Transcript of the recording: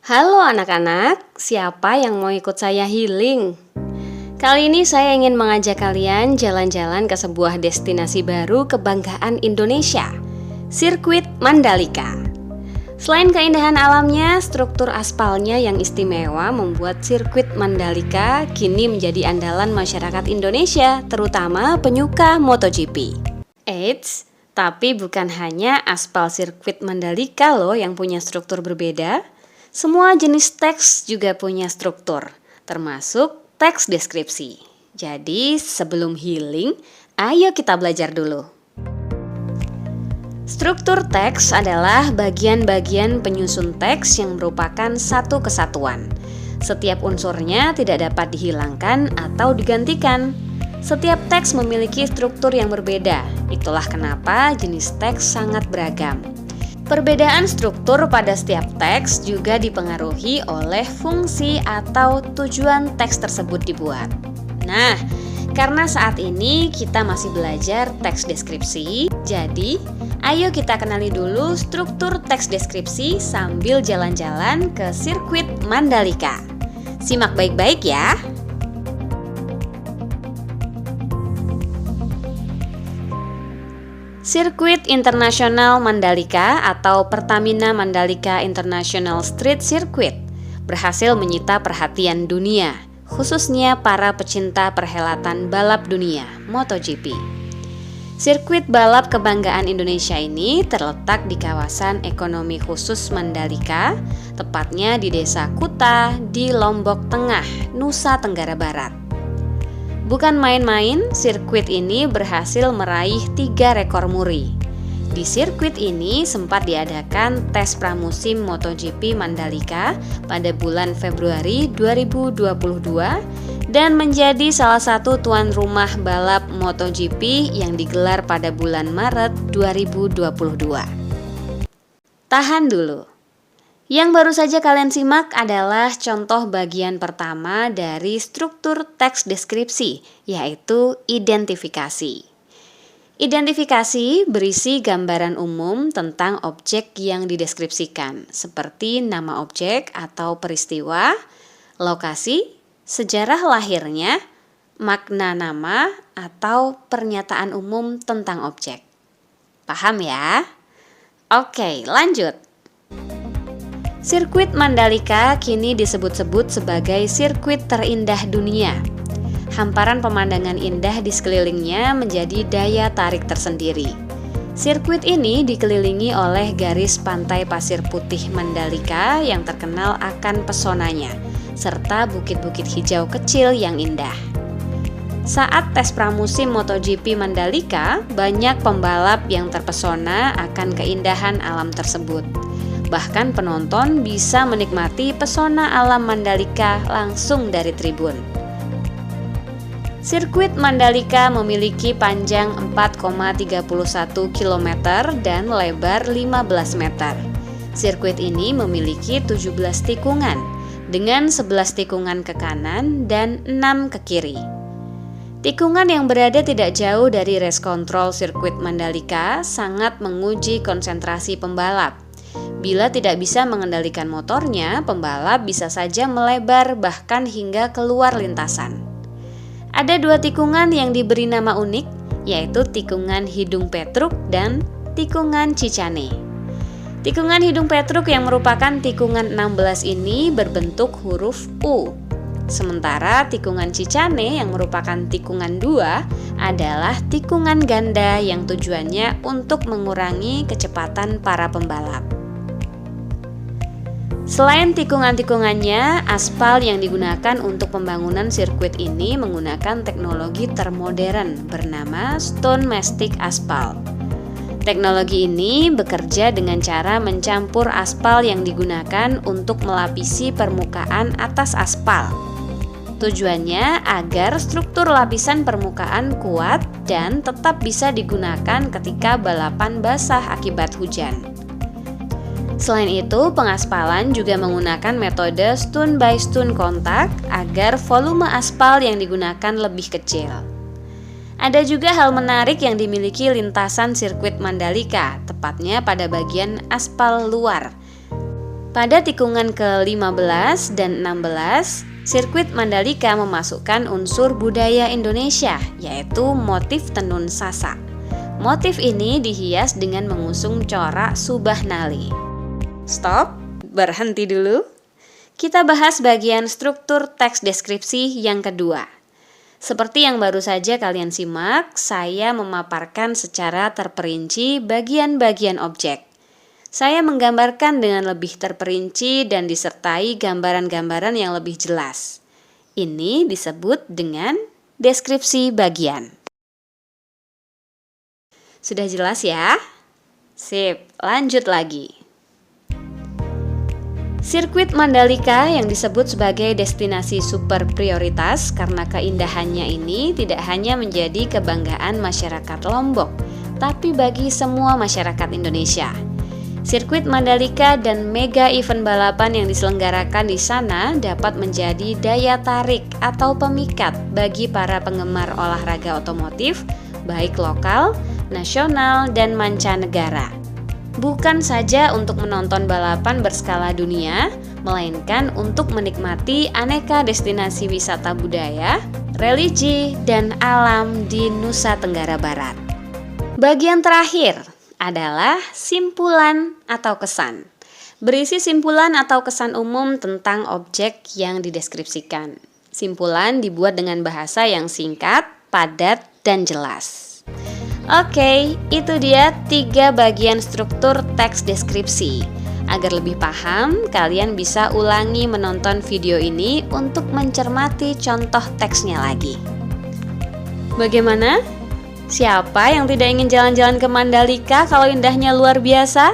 Halo anak-anak, siapa yang mau ikut saya healing? Kali ini saya ingin mengajak kalian jalan-jalan ke sebuah destinasi baru kebanggaan Indonesia, Sirkuit Mandalika. Selain keindahan alamnya, struktur aspalnya yang istimewa membuat Sirkuit Mandalika kini menjadi andalan masyarakat Indonesia, terutama penyuka MotoGP. Eits, tapi bukan hanya aspal Sirkuit Mandalika loh yang punya struktur berbeda. Semua jenis teks juga punya struktur, termasuk teks deskripsi. Jadi sebelum healing, ayo kita belajar dulu. Struktur teks adalah bagian-bagian penyusun teks yang merupakan satu kesatuan. Setiap unsurnya tidak dapat dihilangkan atau digantikan. Setiap teks memiliki struktur yang berbeda, itulah kenapa jenis teks sangat beragam. Perbedaan struktur pada setiap teks juga dipengaruhi oleh fungsi atau tujuan teks tersebut dibuat. Nah, karena saat ini kita masih belajar teks deskripsi, jadi ayo kita kenali dulu struktur teks deskripsi sambil jalan-jalan ke Sirkuit Mandalika. Simak baik-baik ya. Sirkuit Internasional Mandalika atau Pertamina Mandalika International Street Circuit berhasil menyita perhatian dunia, khususnya para pecinta perhelatan balap dunia, MotoGP. Sirkuit balap kebanggaan Indonesia ini terletak di kawasan ekonomi khusus Mandalika, tepatnya di Desa Kuta di Lombok Tengah, Nusa Tenggara Barat. Bukan main-main, sirkuit ini berhasil meraih 3 rekor muri. Di sirkuit ini sempat diadakan tes pramusim MotoGP Mandalika pada bulan Februari 2022 dan menjadi salah satu tuan rumah balap MotoGP yang digelar pada bulan Maret 2022. Tahan dulu. Yang baru saja kalian simak adalah contoh bagian pertama dari struktur teks deskripsi, yaitu identifikasi. Identifikasi berisi gambaran umum tentang objek yang dideskripsikan, seperti nama objek atau peristiwa, lokasi, sejarah lahirnya, makna nama, atau pernyataan umum tentang objek. Paham ya? Oke, lanjut. Sirkuit Mandalika kini disebut-sebut sebagai sirkuit terindah dunia. Hamparan pemandangan indah di sekelilingnya menjadi daya tarik tersendiri. Sirkuit ini dikelilingi oleh garis pantai pasir putih Mandalika yang terkenal akan pesonanya, serta bukit-bukit hijau kecil yang indah. Saat tes pramusim MotoGP Mandalika, banyak pembalap yang terpesona akan keindahan alam tersebut. Bahkan penonton bisa menikmati pesona alam Mandalika langsung dari tribun. Sirkuit Mandalika memiliki panjang 4,31 km dan lebar 15 meter. Sirkuit ini memiliki 17 tikungan, dengan 11 tikungan ke kanan dan 6 ke kiri. Tikungan yang berada tidak jauh dari race control sirkuit Mandalika sangat menguji konsentrasi pembalap. Bila tidak bisa mengendalikan motornya, pembalap bisa saja melebar bahkan hingga keluar lintasan. Ada 2 tikungan yang diberi nama unik, yaitu tikungan Hidung Petruk dan tikungan Cicane. Tikungan Hidung Petruk yang merupakan tikungan 16 ini berbentuk huruf U. Sementara tikungan Cicane yang merupakan tikungan 2 adalah tikungan ganda yang tujuannya untuk mengurangi kecepatan para pembalap. Selain tikungan-tikungannya, aspal yang digunakan untuk pembangunan sirkuit ini menggunakan teknologi termodern bernama Stone Mastic Aspal. Teknologi ini bekerja dengan cara mencampur aspal yang digunakan untuk melapisi permukaan atas aspal. Tujuannya agar struktur lapisan permukaan kuat dan tetap bisa digunakan ketika balapan basah akibat hujan. Selain itu, pengaspalan juga menggunakan metode stone by stone kontak agar volume aspal yang digunakan lebih kecil. Ada juga hal menarik yang dimiliki lintasan sirkuit Mandalika, tepatnya pada bagian aspal luar. Pada tikungan ke-15 dan 16, sirkuit Mandalika memasukkan unsur budaya Indonesia, yaitu motif tenun sasak. Motif ini dihias dengan mengusung corak Subah Nali. Stop, berhenti dulu. Kita bahas bagian struktur teks deskripsi yang kedua. Seperti yang baru saja kalian simak, saya memaparkan secara terperinci bagian-bagian objek. Saya menggambarkan dengan lebih terperinci dan disertai gambaran-gambaran yang lebih jelas. Ini disebut dengan deskripsi bagian. Sudah jelas ya? Sip, lanjut lagi. Sirkuit Mandalika yang disebut sebagai destinasi super prioritas karena keindahannya ini tidak hanya menjadi kebanggaan masyarakat Lombok, tapi bagi semua masyarakat Indonesia. Sirkuit Mandalika dan mega event balapan yang diselenggarakan di sana dapat menjadi daya tarik atau pemikat bagi para penggemar olahraga otomotif, baik lokal, nasional, dan mancanegara. Bukan saja untuk menonton balapan berskala dunia, melainkan untuk menikmati aneka destinasi wisata budaya, religi, dan alam di Nusa Tenggara Barat. Bagian terakhir adalah simpulan atau kesan. Berisi simpulan atau kesan umum tentang objek yang dideskripsikan. Simpulan dibuat dengan bahasa yang singkat, padat, dan jelas. Oke, itu dia 3 bagian struktur teks deskripsi. Agar lebih paham, kalian bisa ulangi menonton video ini untuk mencermati contoh teksnya lagi. Bagaimana? Siapa yang tidak ingin jalan-jalan ke Mandalika kalau indahnya luar biasa?